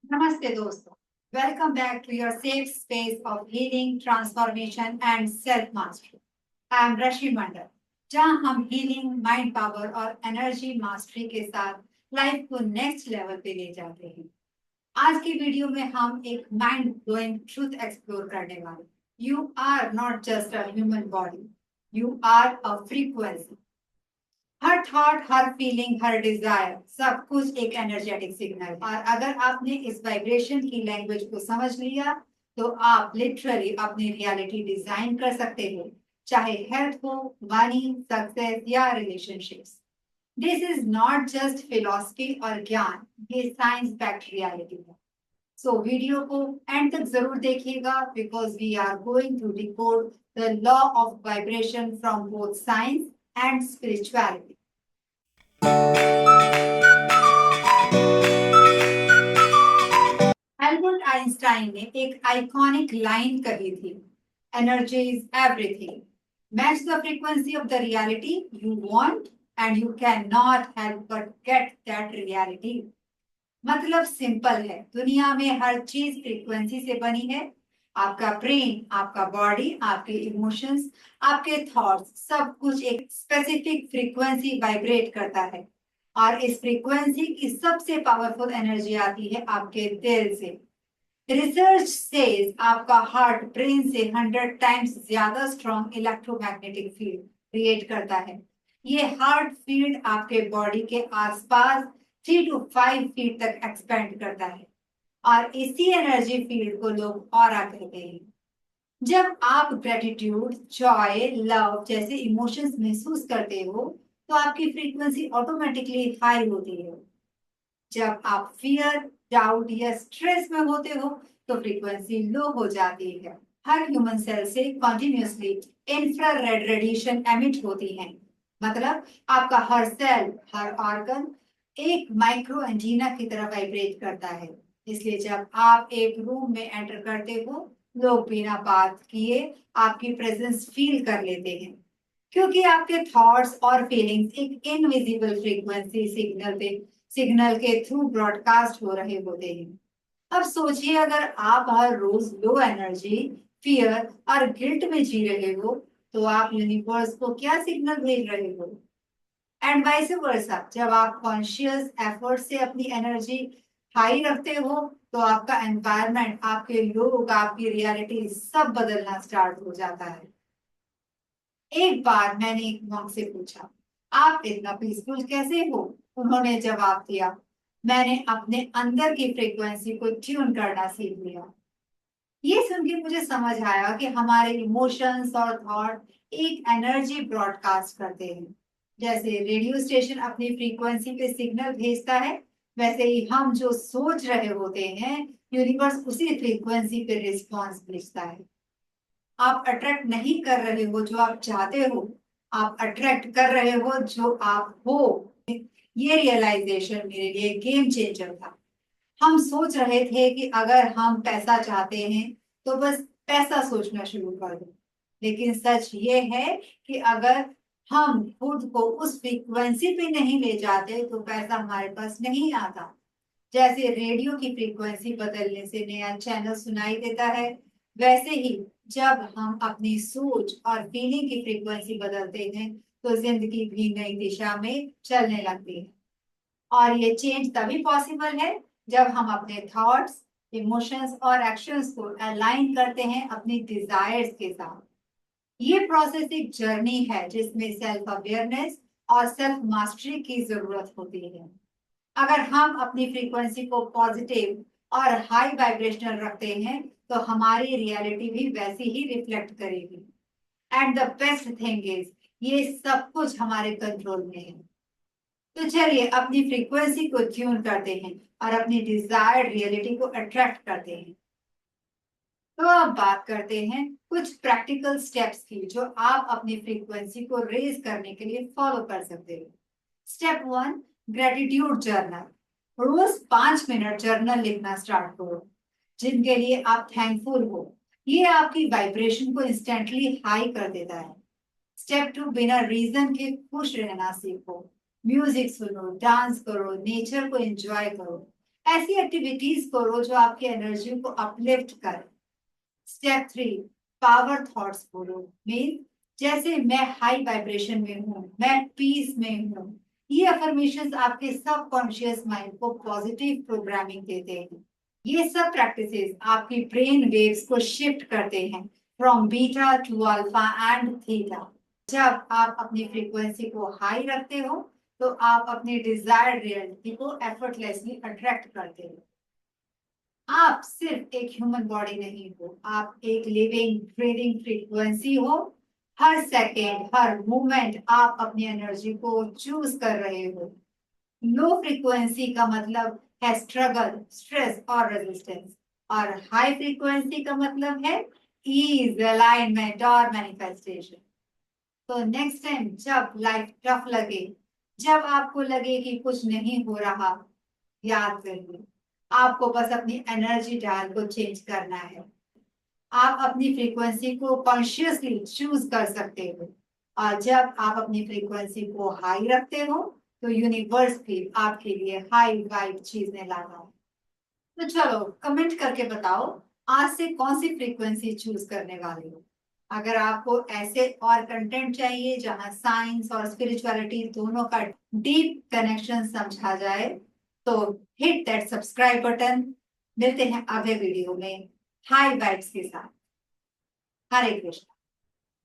Namaste दोस्तों, welcome back to your safe space of healing, transformation and self mastery. I am Rashi Mandal, जहां हम healing, mind power और energy mastery के साथ life को next level पे ले जाते हैं। आज की वीडियो में हम एक माइंड ब्लोइंग ट्रूथ एक्सप्लोर करने वाले। You are not just a human body, you are a frequency. हर थॉट, हर फीलिंग, हर डिजायर, सब कुछ एक एनर्जेटिक सिग्नल है। और अगर आपने इस वाइब्रेशन की लैंग्वेज को समझ लिया तो आप लिटरली अपनी रियलिटी डिजाइन कर सकते हो, चाहे हेल्थ हो, मनी, सक्सेस या relationships. This is not just philosophy और ज्ञान, ये साइंस बैक्ड रियलिटी है। सो वीडियो को एंड तक जरूर देखिएगा because we are going to decode the law of vibration from both science and spirituality. Albert Einstein ने एक आइकॉनिक लाइन कही थी, energy is everything, match the frequency of the reality you want and you can not help but get that reality. मतलब simple है, दुनिया में हर चीज frequency से बनी है। आपका ब्रेन, आपका बॉडी, आपके इमोशंस, आपके थॉट्स, सब कुछ एक स्पेसिफिक फ्रीक्वेंसी वाइब्रेट करता है। और इस फ्रीक्वेंसी की सबसे पावरफुल एनर्जी आती है आपके दिल से। रिसर्च सेज आपका हार्ट ब्रेन से 100 टाइम्स ज्यादा स्ट्रॉन्ग इलेक्ट्रोमैग्नेटिक फील्ड क्रिएट करता है। ये हार्ट फील्ड आपके बॉडी के आसपास 3 to 5 फीट तक एक्सपेंड करता है और इसी एनर्जी फील्ड को लोग ऑरा कहते हैं। जब आप ग्रेटिट्यूड, जॉय, लव जैसे इमोशंस महसूस करते हो तो आपकी फ्रीक्वेंसी ऑटोमेटिकली हाई होती है। जब आप फियर, डाउट या स्ट्रेस में होते हो तो फ्रीक्वेंसी लो हो जाती है। हर ह्यूमन सेल से कॉन्टिन्यूसली इंफ्रारेड रेडिएशन एमिट होती है। मतलब आपका हर सेल, हर ऑर्गन एक माइक्रो एंटीना की तरह वाइब्रेट करता है। इसलिए जब आप एक रूम में एंटर करते हो, लोग बिना बात किए आपकी प्रेजेंस फील कर लेते हैं, क्योंकि आपके थॉट्स और फीलिंग्स एक इनविजिबल फ्रीक्वेंसी सिग्नल के थ्रू ब्रॉडकास्ट हो रहे होते हैं। अब सोचिए, अगर आप हर रोज लो एनर्जी, फियर और गिल्ट में जी रहे हो तो आप यूनिवर्स को क्या सिग्नल भेज रहे हो? एंड वाइस वर्सा, जब आप कॉन्शियस एफर्ट से अपनी एनर्जी हाई रखते हो तो आपका एनवायरनमेंट, आपके लोग, आपकी रियलिटी सब बदलना स्टार्ट हो जाता है। एक बार मैंने एक मॉन्क से पूछा, आप इतना पीसफुल कैसे हो? उन्होंने जवाब दिया, मैंने अपने अंदर की फ्रीक्वेंसी को ट्यून करना सीख लिया। ये सुन के मुझे समझ आया कि हमारे इमोशंस और थॉट एक एनर्जी ब्रॉडकास्ट करते हैं। जैसे रेडियो स्टेशन अपनी फ्रीक्वेंसी पे सिग्नल भेजता है, वैसे ही हम जो सोच रहे होते हैं, यूनिवर्स उसी फ्रीक्वेंसी पे रिस्पॉन्स भेजता है। आप अट्रैक्ट नहीं कर रहे हो जो आप चाहते हो, आप अट्रैक्ट कर रहे हो जो आप हो। ये रियलाइजेशन मेरे लिए गेम चेंजर था। हम सोच रहे थे कि अगर हम पैसा चाहते हैं तो बस पैसा सोचना शुरू कर दो, लेकिन सच ये है कि अगर हम खुद को उस फ्रीक्वेंसी पे नहीं ले जाते तो पैसा हमारे पास नहीं आता। जैसे रेडियो की फ्रीक्वेंसी बदलने से नया चैनल सुनाई देता है, वैसे ही जब हम अपनी सोच और फीलिंग की फ्रीक्वेंसी बदलते हैं तो जिंदगी भी नई दिशा में चलने लगती है। और ये चेंज तभी पॉसिबल है जब हम अपने थॉट्स, इमोशंस और एक्शंस को अलाइन करते हैं अपनी डिजायर्स के साथ। ये प्रोसेस एक जर्नी है जिसमें सेल्फ अवेयरनेस और सेल्फ मास्टरी की जरूरत होती है। अगर हम अपनी फ्रीक्वेंसी को पॉजिटिव और हाई वाइब्रेशनल रखते हैं तो हमारी रियलिटी भी वैसी ही रिफ्लेक्ट करेगी। And the best thing is, ये सब कुछ हमारे कंट्रोल में है। तो चलिए अपनी फ्रीक्वेंसी को ट्यून करते हैं और अपनी डिजायर्ड रियलिटी को अट्रैक्ट करते हैं। तो अब बात करते हैं कुछ प्रैक्टिकल स्टेप्स की जो आप अपनी फ्रीक्वेंसी को रेज करने के लिए फॉलो कर सकते हो। Step 1, gratitude journal. रोज 5 मिनट जर्नल लिखना स्टार्ट करो जिनके लिए आप थैंकफुल हो। ये आपकी वाइब्रेशन को इंस्टेंटली हाई कर देता है। स्टेप 2, बिना रीजन के खुश रहना सीखो। म्यूजिक सुनो, डांस करो, नेचर को एंजॉय करो। ऐसी एक्टिविटीज करो जो आपकी एनर्जी को अपलिफ्ट करे। स्टेप 3, पावर थॉट्स बोलो। मीन जैसे मैं हाई वाइब्रेशन में हूँ, मैं पीस में हूँ। ये अफर्मेशंस आपके सबकॉन्शियस माइंड को पॉजिटिव प्रोग्रामिंग देते हैं। ये सब प्रैक्टिसेस आपकी ब्रेन वेव्स को शिफ्ट करते हैं from beta two alpha and theta. जब आप अपनी फ्रीक्वेंसी को हाई रखते हो तो आप अपनी डिजायर्ड रियलिटी को एफर्टलेसली अट्रैक्ट करते हो। आप सिर्फ एक ह्यूमन बॉडी नहीं हो, आप एक लिविंग ब्रीदिंग फ्रीक्वेंसी हो। हर सेकेंड, हर मोमेंट आप अपनी एनर्जी को चूज कर रहे हो। लो फ्रीक्वेंसी का मतलब है स्ट्रगल, स्ट्रेस और रेजिस्टेंस, और हाई फ्रीक्वेंसी का मतलब है ईज, अलाइनमेंट और मैनिफेस्टेशन। तो नेक्स्ट टाइम जब लाइफ टफ लगे, जब आपको लगे कि कुछ नहीं हो रहा, याद करिए आपको बस अपनी एनर्जी डायल को चेंज करना है। आप अपनी फ्रीक्वेंसी को कॉन्शियसली चूज कर सकते हो, और जब आप अपनी फ्रीक्वेंसी को हाई रखते हो तो यूनिवर्स भी आपके लिए हाई वाइब चीजें लाता है। तो चलो कमेंट करके बताओ, आज से कौन सी फ्रीक्वेंसी चूज करने वाले हो। अगर आपको ऐसे और कंटेंट चाहिए जहां साइंस और स्पिरिचुअलिटी दोनों का डीप कनेक्शन समझा जाए, तो हिट दैट सब्सक्राइब बटन। मिलते हैं अगले वीडियो में हाई वाइब्स के साथ। हरे कृष्ण।